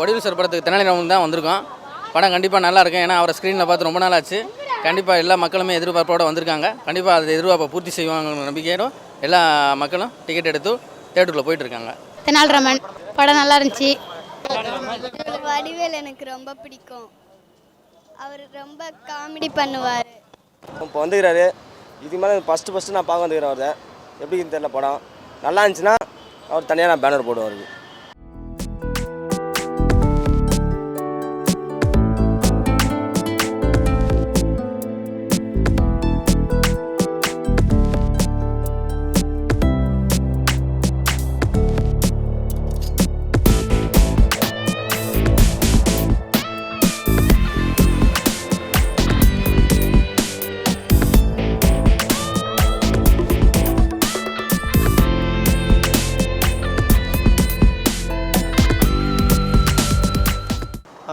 Vadivelu sir படத்துக்கு தெனாலிராமன் தான் வந்திருக்கோம். படம் கண்டிப்பாக நல்லா இருக்கும். ஏன்னா அவரை ஸ்க்ரீனில் பார்த்து ரொம்ப நாள் ஆச்சு. கண்டிப்பாக எல்லா மக்களுமே எதிர்பார்ப்போடு வந்திருக்காங்க. கண்டிப்பாக அதை எதிர்பார்ப்பை பூர்த்தி செய்வாங்க நம்பிக்கையோடு எல்லா மக்களும் டிக்கெட் எடுத்து தேட்டருக்குள்ளே போயிட்டுருக்காங்க. தெனாலிராமன் படம் நல்லா இருந்துச்சு. வடிவேல் எனக்கு ரொம்ப பிடிக்கும். அவர் ரொம்ப காமெடி பண்ணுவார். இப்போ வந்துக்கிறாரு. இதுக்கு மேலே ஃபஸ்ட்டு நான் பார்க்க வந்துக்கிறேன். அவரை எப்படின்னு தெரியல. படம் நல்லா இருந்துச்சுன்னா அவர் தனியாக நான் பேனர் போடுவார்.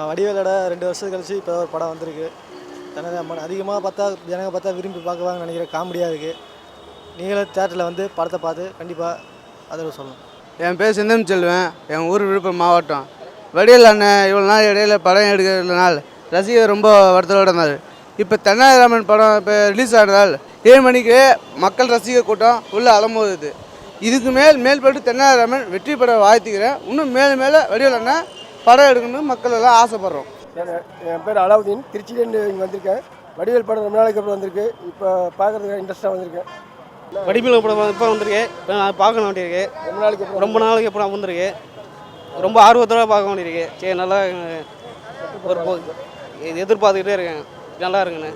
வடிவேலோட 2 வருஷம் கழிச்சு இப்போ ஒரு படம் வந்திருக்கு. அதிகமாக பார்த்தா ஜனங்க பார்த்தா விரும்பி பார்க்குவாங்கன்னு நினைக்கிறேன். காமெடியாக இருக்குது. நீங்களும் தேட்டரில் வந்து படத்தை பார்த்து கண்டிப்பாக அதை சொல்லணும். என் பேர் செந்தம் செல்வன். என் ஊர் விழுப்புரம் மாவட்டம். வடிவேல் அண்ணன் இவ்வளோ நாள் இடையில படம் எடுக்கிறதுனால ரசிகர் ரொம்ப வருத்தத்தோடு இருந்தார். இப்போ தெனாலிராமன் படம் இப்போ ரிலீஸ் ஆனதால் 7 மணிக்கு மக்கள் ரசிகர் கூட்டம் உள்ளே அலம்போகுது. இதுக்கு மேல்பட்டு தெனாலிராமன் வெற்றி பெற வாழ்த்துக்கிறேன். இன்னும் மேலே வடிவேல் அண்ணன் படம் எடுக்கணும்னு மக்கள் எல்லாம் ஆசைப்படுறோம். என் பேர் அலாவுதீன். திருச்சியிலேருந்து இங்கே வந்திருக்கேன். வடிவேல் படம் ரொம்ப நாளைக்கு அப்புறம் வந்திருக்கு. இப்போ பார்க்குறதுக்கு இன்ட்ரெஸ்ட்டாக வந்திருக்கேன். வடிவேல் படம் இப்போ வந்திருக்கு. பார்க்க வேண்டியிருக்கு. ரொம்ப நாளைக்கு அப்புறம் வந்திருக்கு. ரொம்ப ஆர்வத்தோடு பார்க்க வேண்டியிருக்கு. சரி, நல்லா ஒரு எதிர்பார்த்துக்கிட்டே இருக்கேன். நல்லா இருக்குண்ணே.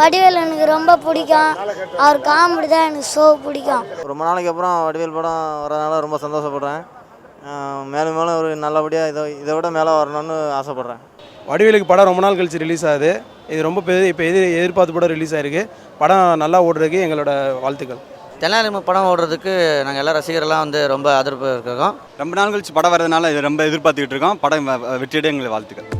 வடிவேல் எனக்கு ரொம்ப பிடிக்கும். அவர் காமெடி தான் எனக்கு பிடிக்கும். ரொம்ப நாளைக்கு அப்புறம் வடிவேல் படம் வரதுனால ரொம்ப சந்தோஷப்படுறேன். மேலும் ஒரு நல்லபடியாக இதை விட மேலே வரணும்னு ஆசைப்பட்றேன். வடிவேலுக்கு படம் ரொம்ப நாள் கழிச்சு ரிலீஸ் ஆகுது. இது ரொம்ப இப்போ எதிர்பார்த்து படம் ரிலீஸ் ஆகிருக்கு. படம் நல்லா ஓடுறதுக்கு எங்களோட வாழ்த்துக்கள். தெனாலிராமன் படம் ஓடுறதுக்கு நாங்கள் எல்லா ரசிகரெல்லாம் வந்து ரொம்ப ஆதரவு இருக்கோம். ரொம்ப நாள் கழிச்சு படம் வரதுனால இது ரொம்ப எதிர்பார்த்துக்கிட்டு இருக்கோம். படம் வெற்றியிட எங்களுக்கு வாழ்த்துக்கள்.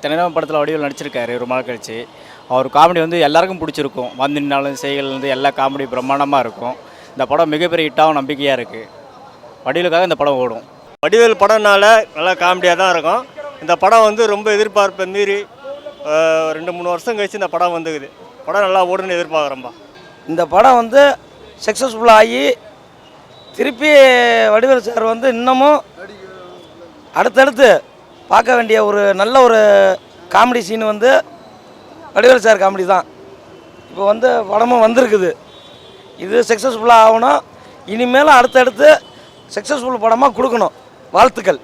தெனாலிராமன் படத்தில் வடிவேல் நடிச்சிருக்காரு ரொம்ப நாள் கழிச்சு. அவர் காமெடி வந்து எல்லாருக்கும் பிடிச்சிருக்கும். வந்து நின்னாலும் செய்கள்லேருந்து எல்லா காமெடி பிரம்மாண்டமாக இருக்கும். இந்த படம் மிகப்பெரிய ஹிட்டாகவும் நம்பிக்கையாக இருக்குது. வடிவேலுக்காக இந்த படம் ஓடும். வடிவேல் படம்னால நல்லா காமெடியாக தான் இருக்கும். இந்த படம் வந்து ரொம்ப எதிர்பார்ப்பை மீறி 2-3 வருஷம் கழிச்சு இந்த படம் வந்துக்குது. படம் நல்லா ஓடுன்னு எதிர்பார்க்குறோம்பா. இந்த படம் வந்து சக்ஸஸ்ஃபுல்லாக ஆகி திருப்பி வடிவேல் சார் வந்து இன்னமும் அடுத்தடுத்து பார்க்க வேண்டிய ஒரு நல்ல ஒரு காமெடி சீன் வந்து வடிவேல் சார் காமெடி தான். இப்போ வந்து படமும் வந்திருக்குது. இது சக்ஸஸ்ஃபுல்லாக ஆகணும். இனிமேலும் அடுத்தடுத்து சக்ஸஸ்ஃபுல் படமாக கொடுக்கணும். வாழ்த்துக்கள்.